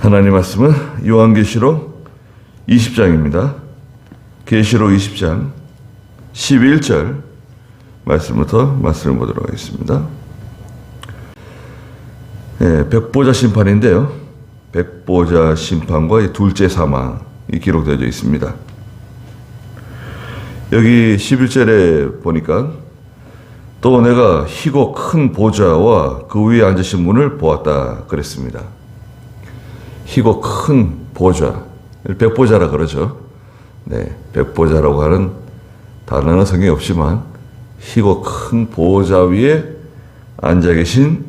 하나님 말씀은 요한계시록 20장입니다. 계시록 20장 11절 말씀부터 말씀을 보도록 하겠습니다. 백보자 심판인데요. 백보자 심판과 둘째 사망이 기록되어 있습니다. 여기 11절에 보니까 또 내가 희고 큰 보좌와 그 위에 앉으신 분을 보았다 그랬습니다. 희고 큰 보좌, 백보자라 그러죠. 네, 백보자라고 하는 단어는 성경에 없지만 희고 큰 보좌 위에 앉아 계신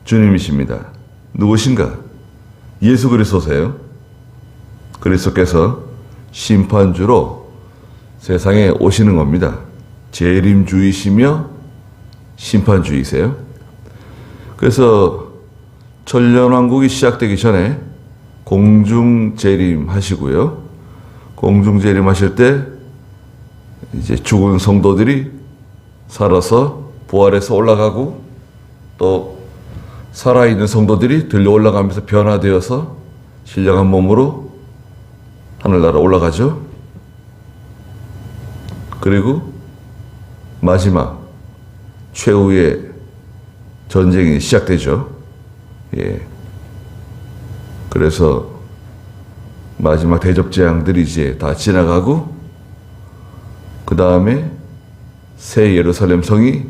주님이십니다. 누구신가? 예수 그리스도세요. 그리스도께서 심판주로 세상에 오시는 겁니다. 재림주이시며 심판주이세요. 그래서 천년왕국이 시작되기 전에 공중재림 하시고요. 공중재림 하실 때 이제 죽은 성도들이 살아서 부활해서 올라가고 또 살아있는 성도들이 들려 올라가면서 변화되어서 신령한 몸으로 하늘나라 올라가죠. 그리고 마지막 최후의 전쟁이 시작되죠. 예. 그래서 마지막 대접재앙들이 이제 다 지나가고 그 다음에 새 예루살렘 성이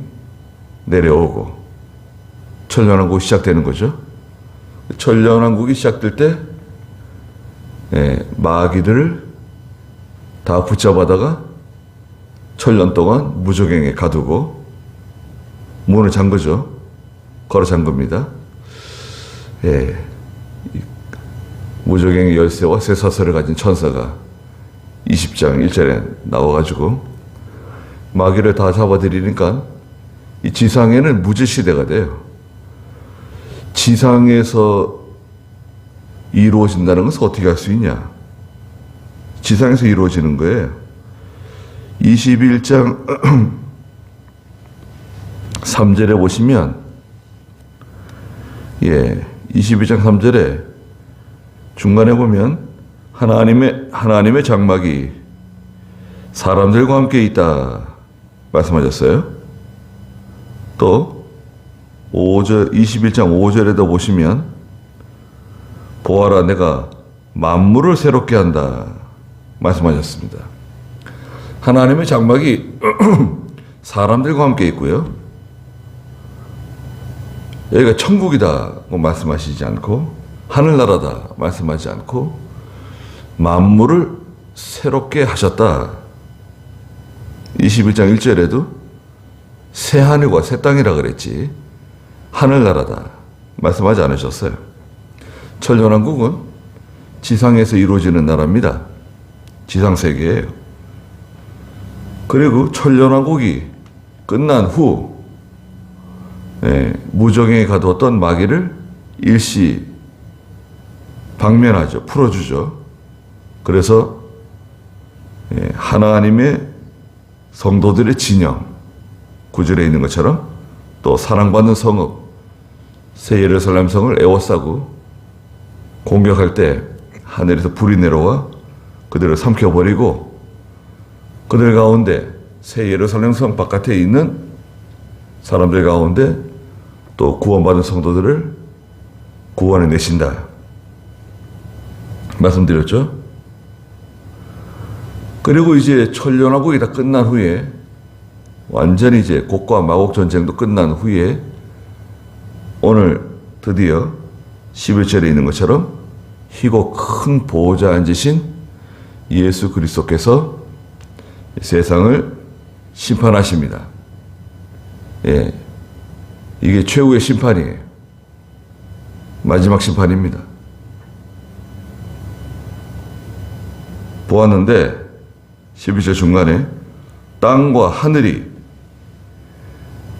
내려오고 천년왕국이 시작되는 거죠. 천년왕국이 시작될 때 마귀들을 다 붙잡아다가 천년 동안 무저갱에 가두고 문을 잠그죠. 걸어 잠깁니다. 무저갱의 열쇠와 쇠사슬을 가진 천사가 20장 1절에 나와가지고 마귀를 다 잡아들이니까 이 지상에는 무지시대가 돼요. 지상에서 이루어진다는 것은 어떻게 할 수 있냐? 지상에서 이루어지는 거예요. 21장 3절에 보시면 21장 3절에 중간에 보면 하나님의 장막이 사람들과 함께 있다 말씀하셨어요. 또 21장 5절에도 보시면 보아라 내가 만물을 새롭게 한다 말씀하셨습니다. 하나님의 장막이 사람들과 함께 있고요. 여기가 천국이다고 말씀하시지 않고 하늘나라다 말씀하지 않고 만물을 새롭게 하셨다. 21장 1절에도 새 하늘과 새 땅이라 그랬지 하늘나라다 말씀하지 않으셨어요. 천년왕국은 지상에서 이루어지는 나라입니다. 지상세계예요. 그리고 천년왕국이 끝난 후 무저갱에 가두었던 마귀를 일시 방면하죠. 풀어주죠. 그래서 하나님의 성도들의 진영 9절에 있는 것처럼 또 사랑받는 성읍 새 예루살렘 성을 에워싸고 공격할 때 하늘에서 불이 내려와 그들을 삼켜버리고 그들 가운데 새 예루살렘 성 바깥에 있는 사람들 가운데 또 구원받은 성도들을 구원해 내신다 말씀드렸죠. 그리고 이제 천년왕국이 다 끝난 후에 완전히 이제 곡과 마곡 전쟁도 끝난 후에 오늘 드디어 11절에 있는 것처럼 희고 큰 보좌에 앉으신 예수 그리스도께서 세상을 심판하십니다. 이게 최후의 심판이에요. 마지막 심판입니다. 보았는데 12절 중간에 땅과 하늘이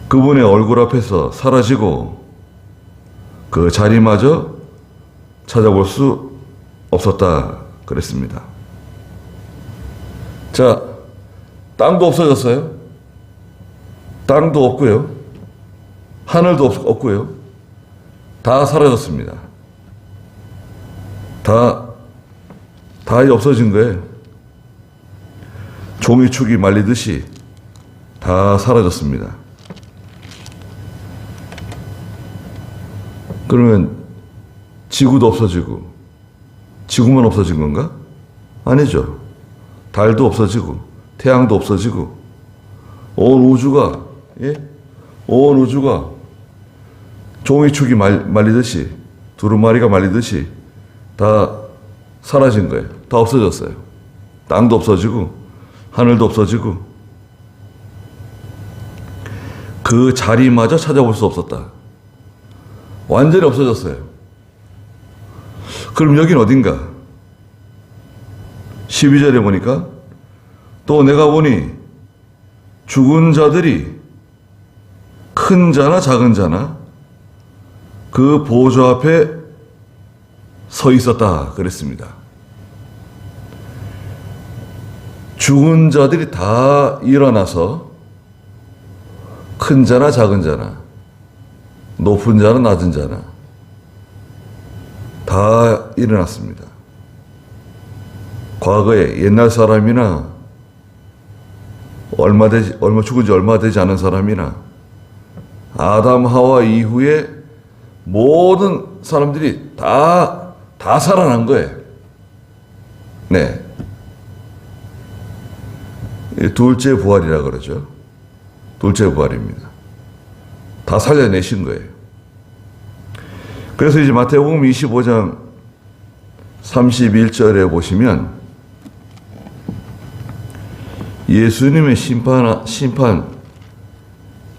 그분의 얼굴 앞에서 사라지고 그 자리마저 찾아볼 수 없었다 그랬습니다. 자, 땅도 없어졌어요. 땅도 없고요. 하늘도 없고요. 다 사라졌습니다. 다 없어진 거예요. 종이축이 말리듯이 다 사라졌습니다. 그러면 지구도 없어지고 지구만 없어진 건가? 아니죠. 달도 없어지고 태양도 없어지고 온 우주가 종이축이 말리듯이 두루마리가 말리듯이 다 사라진 거예요. 다 없어졌어요. 땅도 없어지고 하늘도 없어지고 그 자리마저 찾아볼 수 없었다. 완전히 없어졌어요. 그럼 여긴 어딘가? 12절에 보니까 또 내가 보니 죽은 자들이 큰 자나 작은 자나 그 보좌 앞에 서 있었다 그랬습니다. 죽은 자들이 다 일어나서 큰 자나 작은 자나 높은 자나 낮은 자나 다 일어났습니다. 과거에 옛날 사람이나 죽은 지 얼마 되지 않은 사람이나 아담 하와 이후에 모든 사람들이 다 살아난 거예요. 네. 둘째 부활이라 그러죠. 둘째 부활입니다. 다 살려내신 거예요. 그래서 이제 마태복음 25장 31절에 보시면 예수님의 심판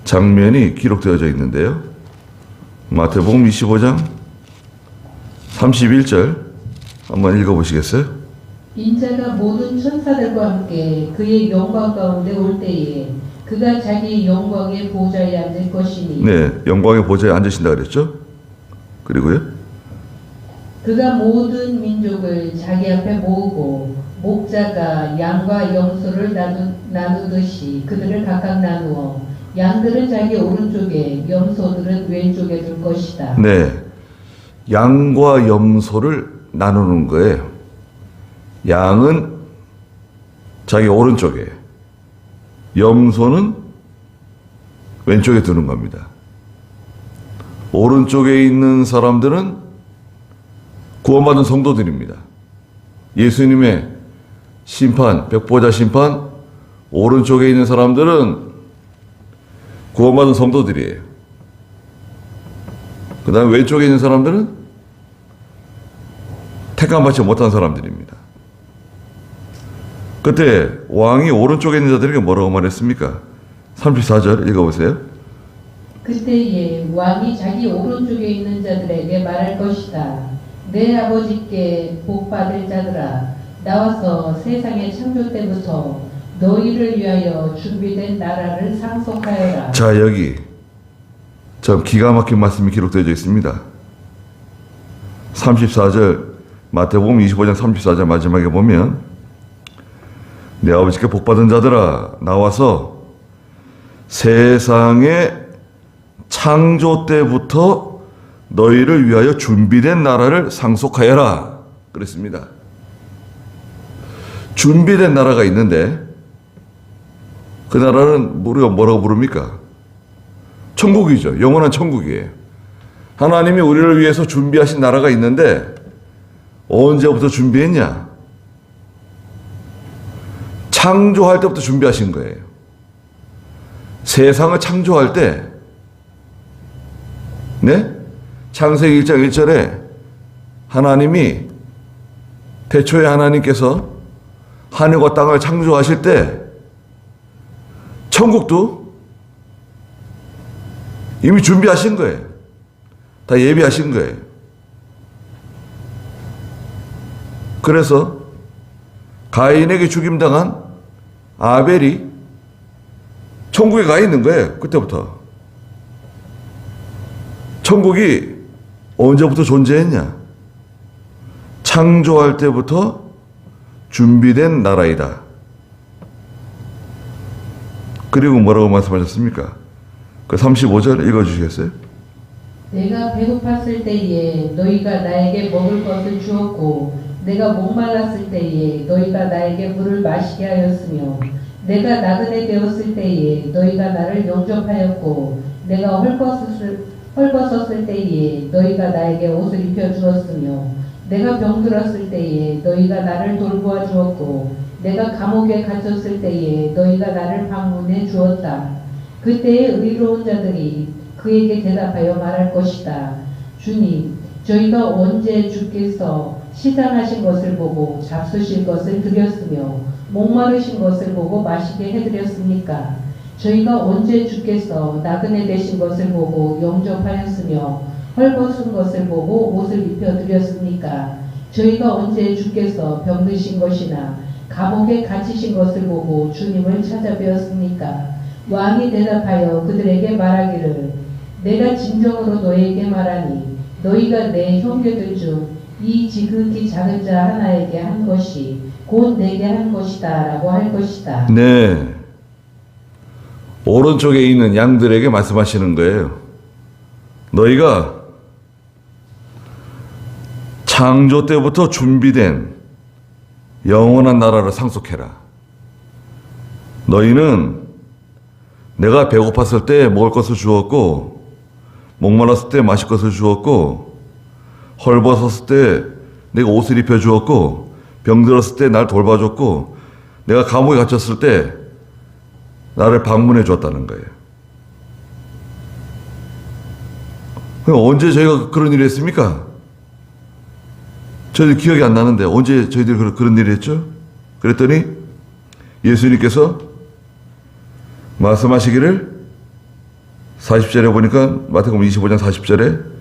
장면이 기록되어져 있는데요. 마태복음 25장 31절 한번 읽어보시겠어요? 인자가 모든 천사들과 함께 그의 영광 가운데 올 때에 그가 자기 영광의 보좌에 앉을 것이니. 네, 영광의 보좌에 앉으신다 그랬죠? 그리고요? 그가 모든 민족을 자기 앞에 모으고 목자가 양과 염소를 나누듯이 그들을 각각 나누어 양들은 자기 오른쪽에 염소들은 왼쪽에 둘 것이다. 네, 양과 염소를 나누는 거예요. 양은 자기 오른쪽에, 염소는 왼쪽에 두는 겁니다. 오른쪽에 있는 사람들은 구원받은 성도들입니다. 예수님의 심판, 백보자 심판, 오른쪽에 있는 사람들은 구원받은 성도들이에요. 그 다음에 왼쪽에 있는 사람들은 택함받지 못한 사람들입니다. 그때 왕이 오른쪽에 있는 자들에게 뭐라고 말했습니까? 34절 읽어보세요. 그때에 왕이 자기 오른쪽에 있는 자들에게 말할 것이다. 내 아버지께 복받을 자들아, 나와서 세상의 창조 때부터 너희를 위하여 준비된 나라를 상속하여라. 자, 여기 참 기가 막힌 말씀이 기록되어 있습니다. 34절 마태복음 25장 34절 마지막에 보면 내 아버지께 복받은 자들아, 나와서 세상의 창조 때부터 너희를 위하여 준비된 나라를 상속하여라 그랬습니다. 준비된 나라가 있는데 그 나라는 우리가 뭐라고 부릅니까? 천국이죠. 영원한 천국이에요. 하나님이 우리를 위해서 준비하신 나라가 있는데 언제부터 준비했냐? 창조할 때부터 준비하신 거예요. 세상을 창조할 때, 네? 창세기 1장 1절에 하나님이, 태초에 하나님께서 하늘과 땅을 창조하실 때 천국도 이미 준비하신 거예요. 다 예비하신 거예요. 그래서 가인에게 죽임당한 아벨이 천국에 가 있는 거예요. 그때부터. 천국이 언제부터 존재했냐? 창조할 때부터 준비된 나라이다. 그리고 뭐라고 말씀하셨습니까? 그 35절 읽어주시겠어요? 내가 배고팠을 때에 너희가 나에게 먹을 것을 주었고 내가 목말랐을 때에 너희가 나에게 물을 마시게 하였으며 내가 나그네 되었을 때에 너희가 나를 영접하였고 내가 헐벗었을 때에 너희가 나에게 옷을 입혀 주었으며 내가 병들었을 때에 너희가 나를 돌보아 주었고 내가 감옥에 갇혔을 때에 너희가 나를 방문해 주었다. 그때에 의로운 자들이 그에게 대답하여 말할 것이다. 주님, 저희가 언제 주께서 시장하신 것을 보고 잡수실 것을 드렸으며 목마르신 것을 보고 마시게 해드렸습니까? 저희가 언제 주께서 나그네 되신 것을 보고 영접하였으며 헐벗은 것을 보고 옷을 입혀드렸습니까? 저희가 언제 주께서 병드신 것이나 감옥에 갇히신 것을 보고 주님을 찾아뵈었습니까? 왕이 대답하여 그들에게 말하기를 내가 진정으로 너희에게 말하니 너희가 내 형제들 중 이 지극히 작은 자 하나에게 한 것이 곧 내게 한 것이다 라고 할 것이다. 네. 오른쪽에 있는 양들에게 말씀하시는 거예요. 너희가 창조 때부터 준비된 영원한 나라를 상속해라. 너희는 내가 배고팠을 때 먹을 것을 주었고 목말랐을 때 마실 것을 주었고 헐벗었을 때 내가 옷을 입혀 주었고 병들었을 때 날 돌봐줬고 내가 감옥에 갇혔을 때 나를 방문해 주었다는 거예요. 그럼 언제 저희가 그런 일을 했습니까? 저희들 기억이 안 나는데 언제 저희들이 그런 일을 했죠? 그랬더니 예수님께서 말씀하시기를 40절에 보니까 마태복음 25장 40절에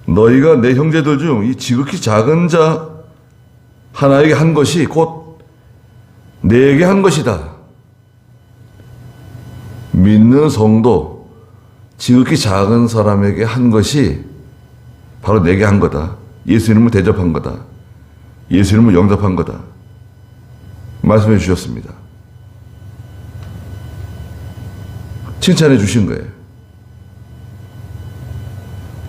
너희가 내 형제들 중 이 지극히 작은 자 하나에게 한 것이 곧 내게 한 것이다. 믿는 성도 지극히 작은 사람에게 한 것이 바로 내게 한 거다. 예수님을 대접한 거다. 예수님을 영접한 거다. 말씀해 주셨습니다. 칭찬해 주신 거예요.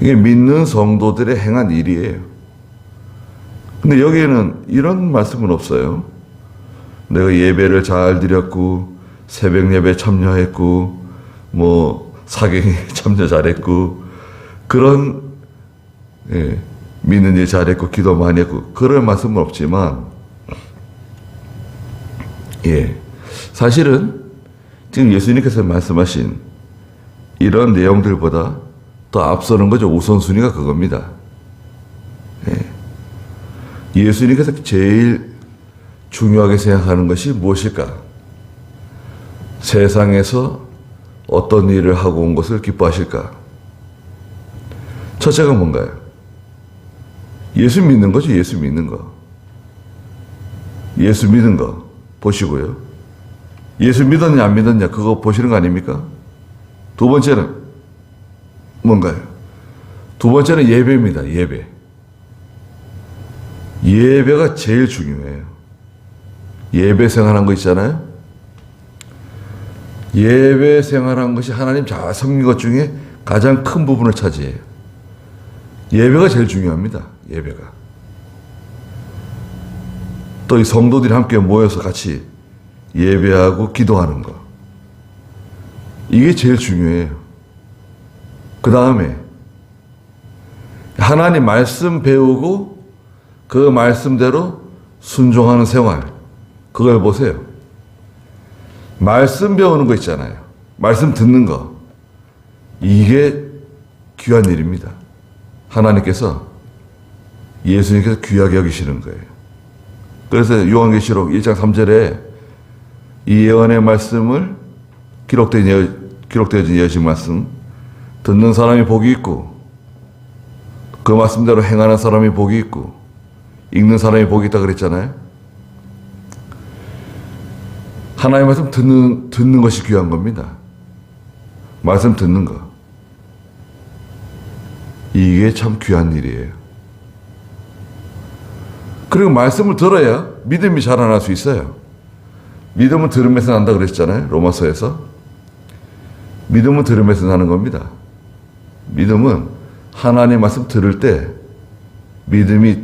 이게 믿는 성도들의 행한 일이에요. 근데 여기에는 이런 말씀은 없어요. 내가 예배를 잘 드렸고 새벽 예배 참여했고 뭐 사경에 참여 잘했고 그런 믿는 일 잘했고 기도 많이 했고 그런 말씀은 없지만 사실은 지금 예수님께서 말씀하신 이런 내용들보다 더 앞서는 거죠. 우선순위가 그겁니다. 예수님께서 제일 중요하게 생각하는 것이 무엇일까? 세상에서 어떤 일을 하고 온 것을 기뻐하실까? 첫째가 뭔가요? 예수 믿는 거죠. 예수 믿는 거. 예수 믿은 거 보시고요. 예수 믿었냐 안 믿었냐 그거 보시는 거 아닙니까? 두 번째는 뭔가요? 두 번째는 예배입니다. 예배. 예배가 제일 중요해요. 예배 생활한 거 있잖아요. 예배 생활한 것이 하나님 잘 섬긴 것 중에 가장 큰 부분을 차지해요. 예배가 제일 중요합니다. 예배가. 또 이 성도들이 함께 모여서 같이 예배하고 기도하는 거. 이게 제일 중요해요. 그 다음에 하나님 말씀 배우고 그 말씀대로 순종하는 생활. 그걸 보세요. 말씀 배우는 거 있잖아요. 말씀 듣는 거. 이게 귀한 일입니다. 하나님께서 예수님께서 귀하게 여기시는 거예요. 그래서 요한계시록 1장 3절에 이 예언의 말씀을 기록되어진 예언의 말씀 듣는 사람이 복이 있고 그 말씀대로 행하는 사람이 복이 있고 읽는 사람이 복이 있다 그랬잖아요. 하나님의 말씀 듣는 것이 귀한 겁니다. 말씀 듣는 거. 이게 참 귀한 일이에요. 그리고 말씀을 들어야 믿음이 자라날 수 있어요. 믿음은 들음에서 난다 그랬잖아요. 로마서에서. 믿음은 들음에서 나는 겁니다. 믿음은 하나님 말씀 들을 때 믿음이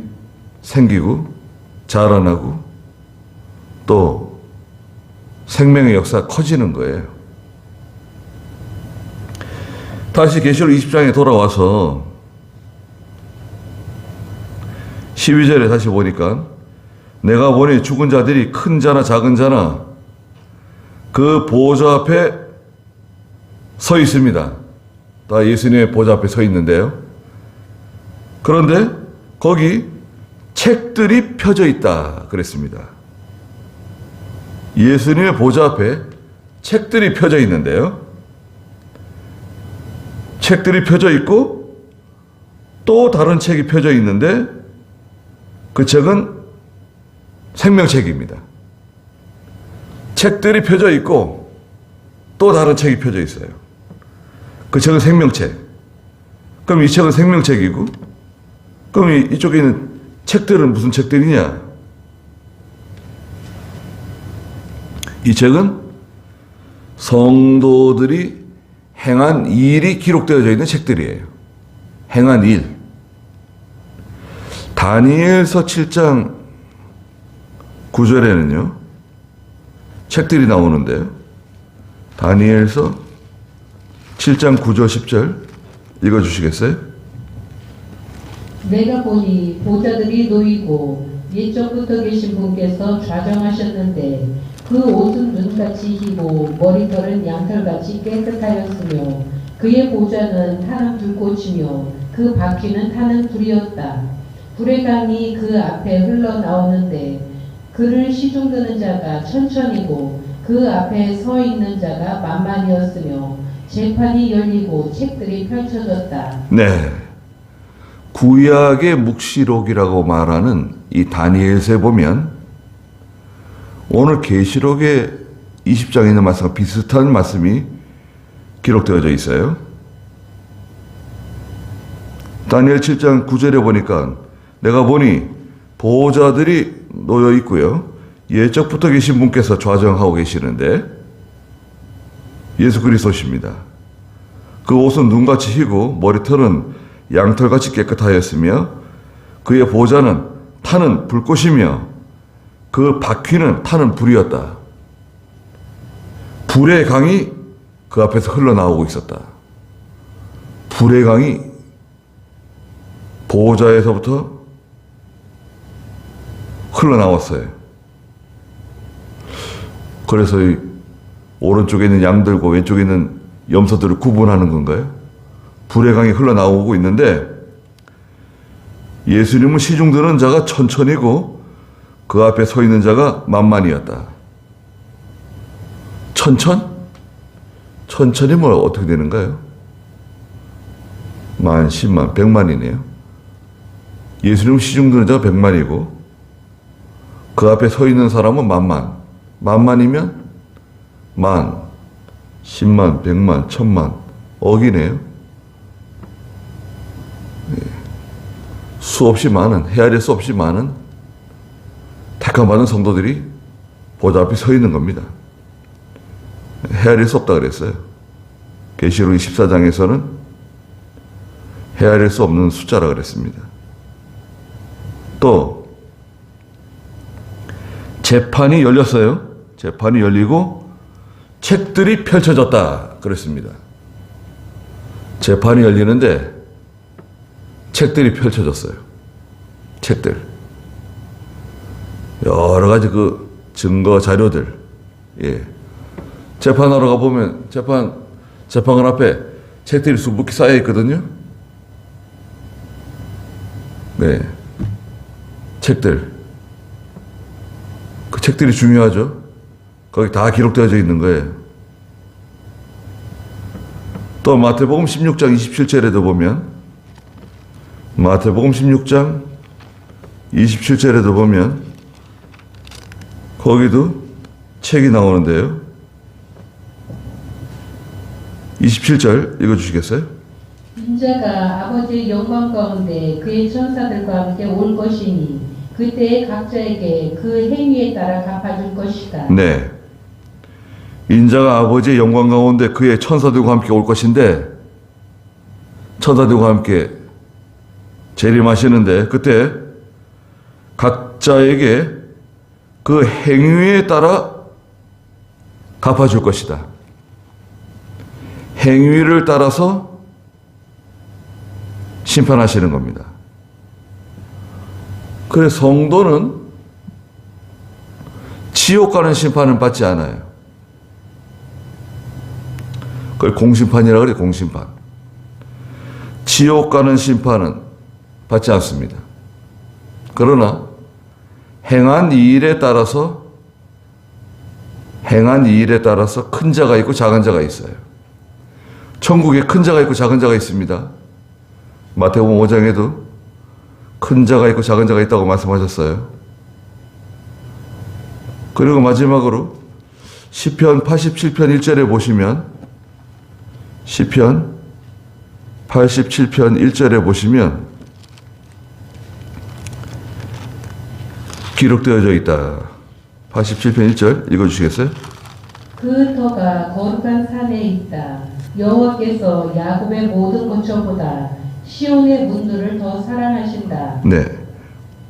생기고 자라나고 또 생명의 역사가 커지는 거예요. 다시 계시록 20장에 돌아와서 12절에 다시 보니까 내가 보니 죽은 자들이 큰 자나 작은 자나 그 보좌 앞에 서 있습니다. 다 예수님의 보좌 앞에 서 있는데요. 그런데 거기 책들이 펴져 있다 그랬습니다. 예수님의 보좌 앞에 책들이 펴져 있는데요. 책들이 펴져 있고 또 다른 책이 펴져 있는데 그 책은 생명책입니다. 책들이 펴져 있고 또 다른 책이 펴져 있어요. 그 책은 생명책. 그럼 이 책은 생명책이고 그럼 이쪽에 있는 책들은 무슨 책들이냐? 이 책은 성도들이 행한 일이 기록되어져 있는 책들이에요. 행한 일. 다니엘서 7장 9절에는요. 책들이 나오는데요. 다니엘서 7장 9절 10절 읽어주시겠어요? 내가 보니 보좌들이 놓이고 옛적부터 계신 분께서 좌정하셨는데 그 옷은 눈같이 희고 머리털은 양털같이 깨끗하였으며 그의 보좌는 타는 불꽃이며 그 바퀴는 타는 불이었다. 불의 강이 그 앞에 흘러나오는데 그를 시중드는 자가 천천히고 그 앞에 서 있는 자가 만만이었으며 재판이 열리고 책들이 펼쳐졌다. 네. 구약의 묵시록이라고 말하는 이 다니엘서에 보면 오늘 계시록의 20장에 있는 말씀과 비슷한 말씀이 기록되어져 있어요. 다니엘 7장 9절에 보니까 내가 보니 보호자들이 놓여 있고요. 예적부터 계신 분께서 좌정하고 계시는데 예수 그리스도십니다. 그 옷은 눈같이 희고 머리털은 양털같이 깨끗하였으며 그의 보좌는 타는 불꽃이며 그 바퀴는 타는 불이었다. 불의 강이 그 앞에서 흘러나오고 있었다. 불의 강이 보호자에서부터 흘러나왔어요. 그래서 이 오른쪽에 있는 양들과 왼쪽에 있는 염소들을 구분하는 건가요? 불의 강이 흘러나오고 있는데 예수님은 시중드는 자가 천천히고 그 앞에 서 있는 자가 만만이었다. 천천히면 어떻게 되는가요? 만, 10만, 100만이네요. 예수님은 시중드는 자가 100만이고 그 앞에 서 있는 사람은 만만. 만만이면 만, 10만, 100만, 1000만 억이네요. 수없이 많은, 헤아릴 수 없이 많은 택함받은 성도들이 보좌 앞에 서 있는 겁니다. 헤아릴 수 없다 그랬어요. 계시록 14장에서는 헤아릴 수 없는 숫자라 그랬습니다. 또 재판이 열렸어요. 재판이 열리고 책들이 펼쳐졌다 그랬습니다. 재판이 열리는데 책들이 펼쳐졌어요. 책들. 여러 가지 그 증거 자료들. 예. 재판하러 가보면 재판관 앞에 책들이 수북히 쌓여 있거든요. 네. 책들. 그 책들이 중요하죠. 거기 다 기록되어져 있는 거예요. 또 마태복음 16장 27절에도 보면 마태복음 16장 27절에도 보면 거기도 책이 나오는데요. 27절 읽어주시겠어요? 인자가 아버지의 영광 가운데 그의 천사들과 함께 올 것이니 그때에 각자에게 그 행위에 따라 갚아줄 것이다. 네. 인자가 아버지의 영광 가운데 그의 천사들과 함께 올 것인데 천사들과 함께 재림하시는데 그때 각자에게 그 행위에 따라 갚아줄 것이다. 행위를 따라서 심판하시는 겁니다. 그래서 성도는 지옥 가는 심판은 받지 않아요. 그걸 공심판이라고 그래요. 공심판. 지옥 가는 심판은 받지 않습니다. 그러나 행한 이 일에 따라서 큰 자가 있고 작은 자가 있어요. 천국에 큰 자가 있고 작은 자가 있습니다. 마태복음 5장에도 큰 자가 있고 작은 자가 있다고 말씀하셨어요. 그리고 마지막으로 시편 87편 1절에 보시면 시편 87편 1절에 보시면 기록되어져 있다. 87편 1절 읽어주시겠어요? 그 터가 거룩한 산에 있다. 여호와께서 야곱의 모든 고초보다 시온의 문들을 더 사랑하신다. 네.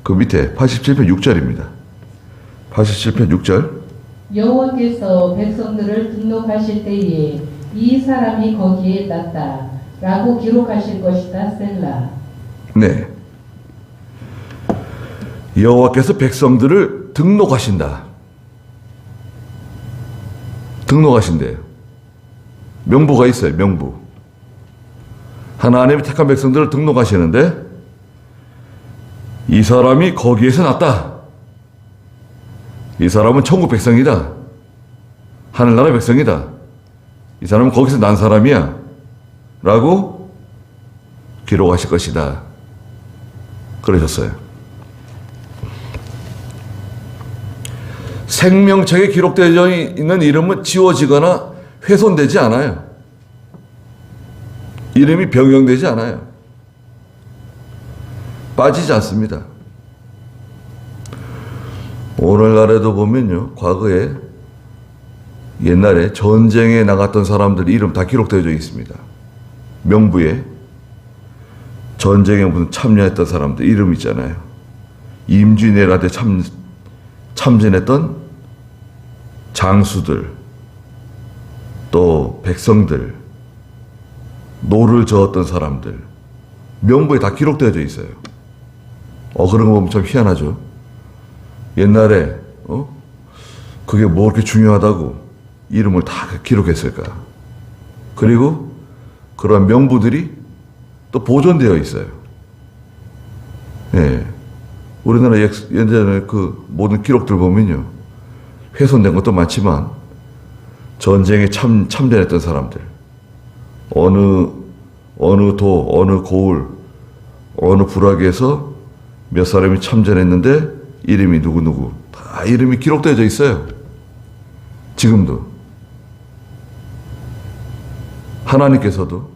그 밑에 87편 6절입니다. 87편 6절. 여호와께서 백성들을 등록하실 때에 이 사람이 거기에 났다 라고 기록하실 것이다. 셀라. 네. 여호와께서 백성들을 등록하신다. 등록하신대요. 명부가 있어요. 명부. 하나님이 택한 백성들을 등록하시는데 이 사람이 거기에서 났다. 이 사람은 천국 백성이다. 하늘나라 백성이다. 이 사람은 거기서 난 사람이야. 라고 기록하실 것이다. 그러셨어요. 생명책에 기록되어 있는 이름은 지워지거나 훼손되지 않아요. 이름이 변경되지 않아요. 빠지지 않습니다. 오늘날에도 보면요, 과거에 옛날에 전쟁에 나갔던 사람들 이름 다 기록되어 있습니다. 명부에 전쟁에 무슨 참여했던 사람들 이름 있잖아요. 임진왜란때 참전했던 장수들, 또 백성들, 노를 저었던 사람들 명부에 다 기록되어 있어요. 그런 거 보면 참 희한하죠. 옛날에 그게 뭐 그렇게 중요하다고 이름을 다 기록했을까. 그리고 그런 명부들이 또 보존되어 있어요. 예. 우리나라 예전에 그 모든 기록들 보면요, 훼손된 것도 많지만 전쟁에 참전했던 사람들, 어느 도, 어느 고을, 어느 부락에서 몇 사람이 참전했는데 이름이 누구누구 다 이름이 기록되어 있어요. 지금도 하나님께서도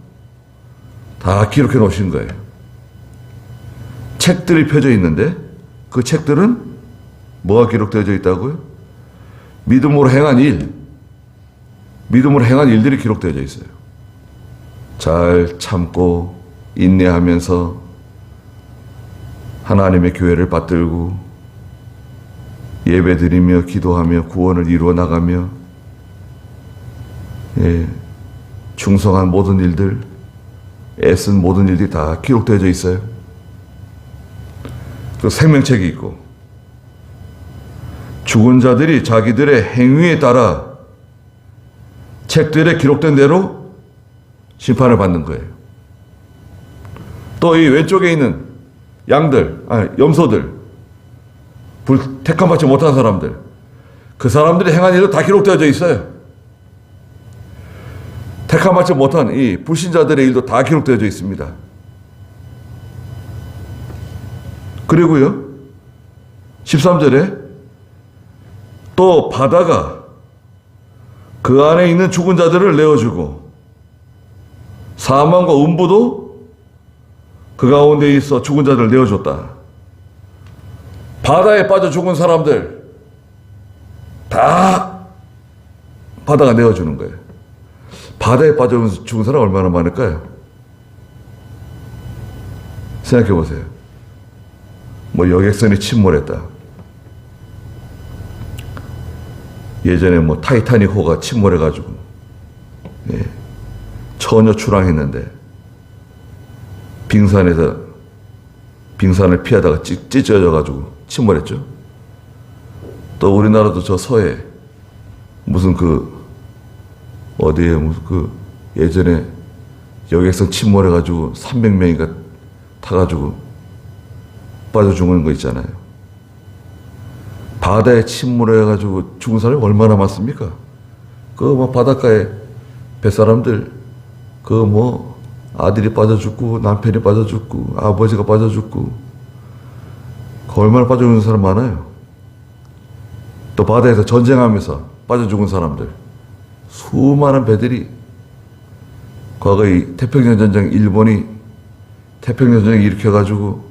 다 기록해 놓으신 거예요. 책들이 펴져 있는데 그 책들은 뭐가 기록되어 있다고요? 믿음으로 행한 일들이 기록되어 있어요. 잘 참고 인내하면서 하나님의 교회를 받들고 예배드리며 기도하며 구원을 이루어 나가며 충성한 모든 일들, 애쓴 모든 일들이 다 기록되어 있어요. 그 생명책이 있고 죽은 자들이 자기들의 행위에 따라 책들에 기록된 대로 심판을 받는 거예요. 또 이 왼쪽에 있는 염소들, 택함 받지 못한 사람들, 그 사람들이 행한 일도 다 기록되어져 있어요. 택함 받지 못한 이 불신자들의 일도 다 기록되어져 있습니다. 그리고요, 13절에 또 바다가 그 안에 있는 죽은 자들을 내어주고 사망과 음부도 그 가운데 있어 죽은 자들을 내어줬다. 바다에 빠져 죽은 사람들 다 바다가 내어주는 거예요. 바다에 빠져 죽은 사람 얼마나 많을까요? 생각해 보세요. 뭐 여객선이 침몰했다. 예전에 뭐 타이타닉호가 침몰해가지고 처녀 출항했는데 빙산에서 빙산을 피하다가 찢어져가지고 침몰했죠. 또 우리나라도 저 서해 무슨 어디에 무슨 예전에 여객선 침몰해가지고 300명인가 타가지고 빠져 죽은 거 있잖아요. 바다에 침몰해가지고 죽은 사람이 얼마나 많습니까? 뭐 바닷가에 뱃사람들 뭐 아들이 빠져 죽고 남편이 빠져 죽고 아버지가 빠져 죽고 얼마나 빠져 죽는 사람 많아요. 또 바다에서 전쟁하면서 빠져 죽은 사람들 수많은 배들이 과거에 태평양 전쟁 일본이 태평양 전쟁 일으켜가지고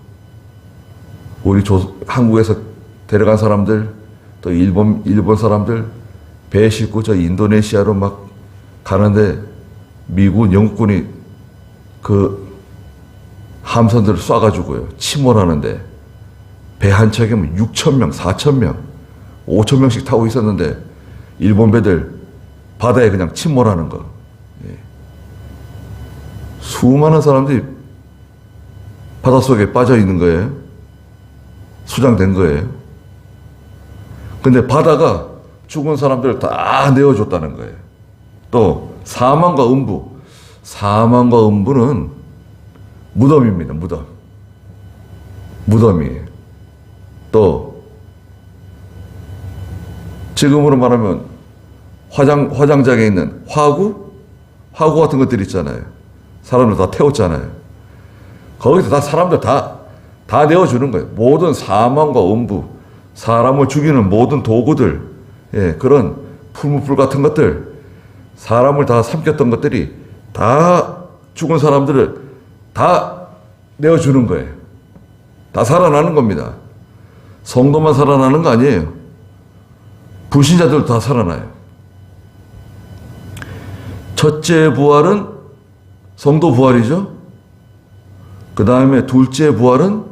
우리 한국에서 데려간 사람들 또 일본 사람들 배에 싣고 저 인도네시아로 막 가는데 미국 영국군이 함선들을 쏴가지고요 침몰하는데 배 한 척에 6,000명, 4,000명, 5,000명씩 타고 있었는데 일본 배들 바다에 그냥 침몰하는 거. 수많은 사람들이 바닷속에 빠져 있는 거예요. 수장된 거예요. 근데 바다가 죽은 사람들을 다 내어줬다는 거예요. 또 사망과 음부. 사망과 음부는 무덤입니다. 무덤이에요. 또 지금으로 말하면 화장장에 있는 화구 같은 것들 있잖아요. 사람들 다 태웠잖아요. 거기서 다 사람들 다 내어주는 거예요. 모든 사망과 음부, 사람을 죽이는 모든 도구들, 그런 풀무불 같은 것들, 사람을 다 삼켰던 것들이 다 죽은 사람들을 다 내어주는 거예요. 다 살아나는 겁니다. 성도만 살아나는 거 아니에요. 불신자들도 다 살아나요. 첫째 부활은 성도 부활이죠. 그 다음에 둘째 부활은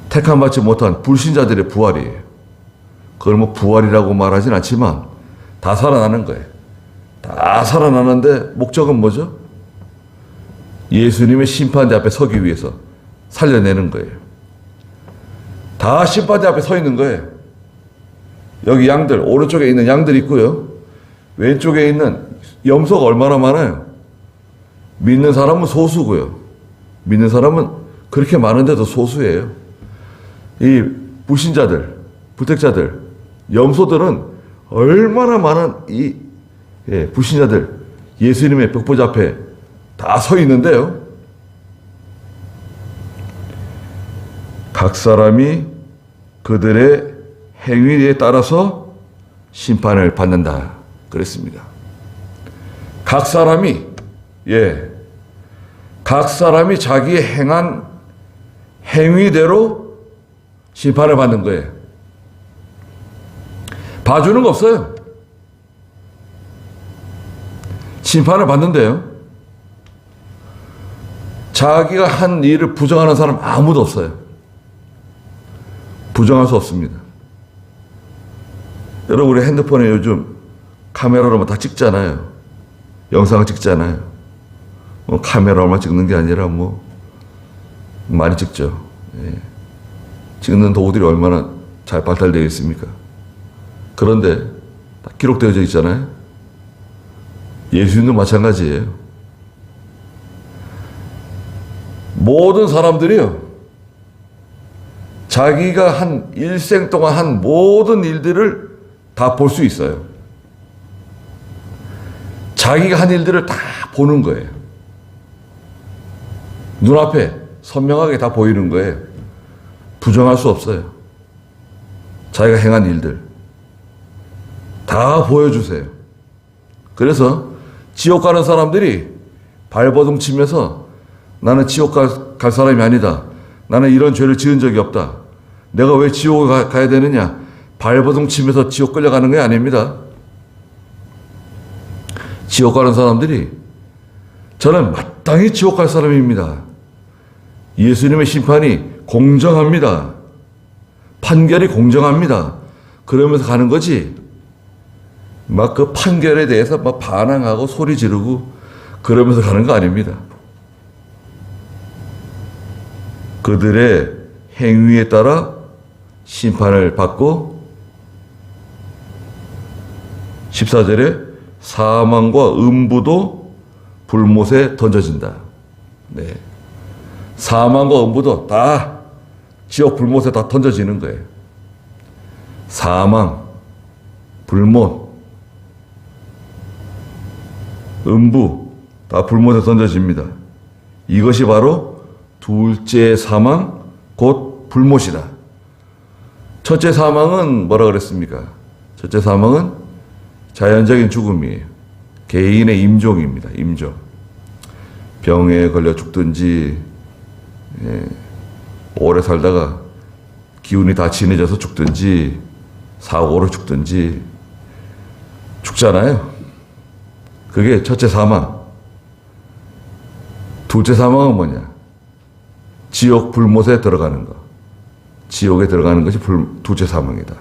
택함받지 못한 불신자들의 부활이에요. 그걸 뭐 부활이라고 말하진 않지만 다 살아나는 거예요. 다 살아나는데 목적은 뭐죠? 예수님의 심판대 앞에 서기 위해서 살려내는 거예요. 다 심판대 앞에 서 있는 거예요. 여기 양들, 오른쪽에 있는 양들 있고요. 왼쪽에 있는 염소가 얼마나 많아요? 믿는 사람은 소수고요. 믿는 사람은 그렇게 많은데도 소수예요. 이 불신자들, 불택자들, 염소들은 얼마나 많은 이 불신자들, 예수님의 벽보좌 앞에 다 서 있는데요. 각 사람이 그들의 행위에 따라서 심판을 받는다. 그랬습니다. 각 사람이 자기의 행한 행위대로 심판을 받는 거예요. 봐주는 거 없어요. 심판을 받는데요. 자기가 한 일을 부정하는 사람 아무도 없어요. 부정할 수 없습니다. 여러분, 우리 핸드폰에 요즘 카메라로만 다 찍잖아요. 영상을 찍잖아요. 카메라로만 찍는 게 아니라 많이 찍죠. 찍는 도구들이 얼마나 잘 발달되어 있습니까? 그런데 다 기록되어져 있잖아요. 예수님도 마찬가지예요. 모든 사람들이요, 자기가 한 일생 동안 한 모든 일들을 다 볼 수 있어요. 자기가 한 일들을 다 보는 거예요. 눈앞에 선명하게 다 보이는 거예요. 부정할 수 없어요. 자기가 행한 일들 다 보여주세요. 그래서 지옥 가는 사람들이 발버둥 치면서 나는 지옥 갈 사람이 아니다. 나는 이런 죄를 지은 적이 없다. 내가 왜 지옥에 가야 되느냐. 발버둥 치면서 지옥 끌려가는 게 아닙니다. 지옥 가는 사람들이 저는 마땅히 지옥 갈 사람입니다. 예수님의 심판이 공정합니다. 판결이 공정합니다. 그러면서 가는 거지. 막 그 판결에 대해서 막 반항하고 소리 지르고 그러면서 가는 거 아닙니다. 그들의 행위에 따라 심판을 받고 14절에 사망과 음부도 불못에 던져진다. 네. 사망과 음부도 다 지옥 불못에 다 던져지는 거예요. 사망, 불못, 음부 다 불못에 던져집니다. 이것이 바로 둘째 사망 곧 불못이다. 첫째 사망은 뭐라 그랬습니까? 첫째 사망은 자연적인 죽음이에요. 개인의 임종입니다. 임종. 병에 걸려 죽든지 오래 살다가 기운이 다 진해져서 죽든지 사고로 죽든지 죽잖아요. 그게 첫째 사망. 둘째 사망은 뭐냐? 지옥 불못에 들어가는 거. 지옥에 들어가는 것이 둘째 사망이다.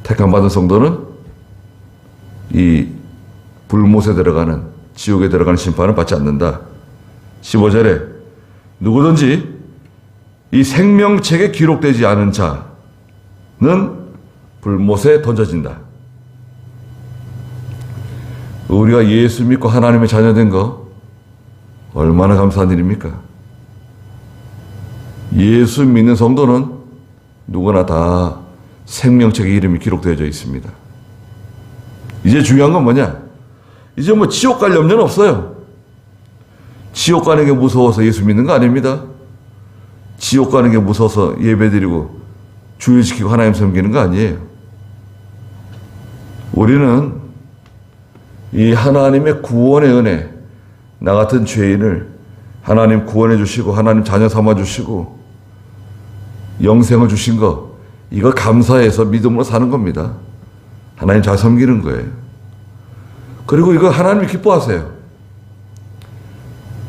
택함받은 성도는 이 불못에 들어가는, 지옥에 들어가는 심판을 받지 않는다. 15절에 누구든지 이 생명책에 기록되지 않은 자는 불못에 던져진다. 우리가 예수 믿고 하나님의 자녀된 거 얼마나 감사한 일입니까? 예수 믿는 성도는 누구나 다 생명책에 이름이 기록되어져 있습니다. 이제 중요한 건 뭐냐? 이제 뭐 지옥 갈 염려는 없어요. 지옥 가는 게 무서워서 예수 믿는 거 아닙니다. 지옥 가는 게 무서워서 예배드리고 주일지키고 하나님 섬기는 거 아니에요. 우리는 이 하나님의 구원의 은혜, 나 같은 죄인을 하나님 구원해 주시고 하나님 자녀 삼아 주시고 영생을 주신 거, 이거 감사해서 믿음으로 사는 겁니다. 하나님 잘 섬기는 거예요. 그리고 이거 하나님이 기뻐하세요.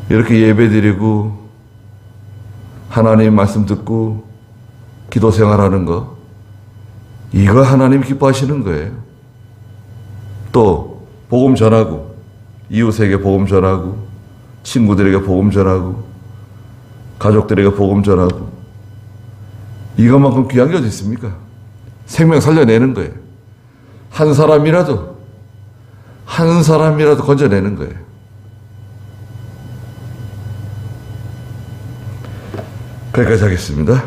이렇게 예배드리고 하나님 말씀 듣고 기도 생활하는 거, 이거 하나님 기뻐하시는 거예요. 또 복음 전하고 이웃에게 복음 전하고 친구들에게 복음 전하고 가족들에게 복음 전하고, 이것만큼 귀한 게 어디 있습니까? 생명 살려내는 거예요. 한 사람이라도 건져내는 거예요. 거기까지 하겠습니다.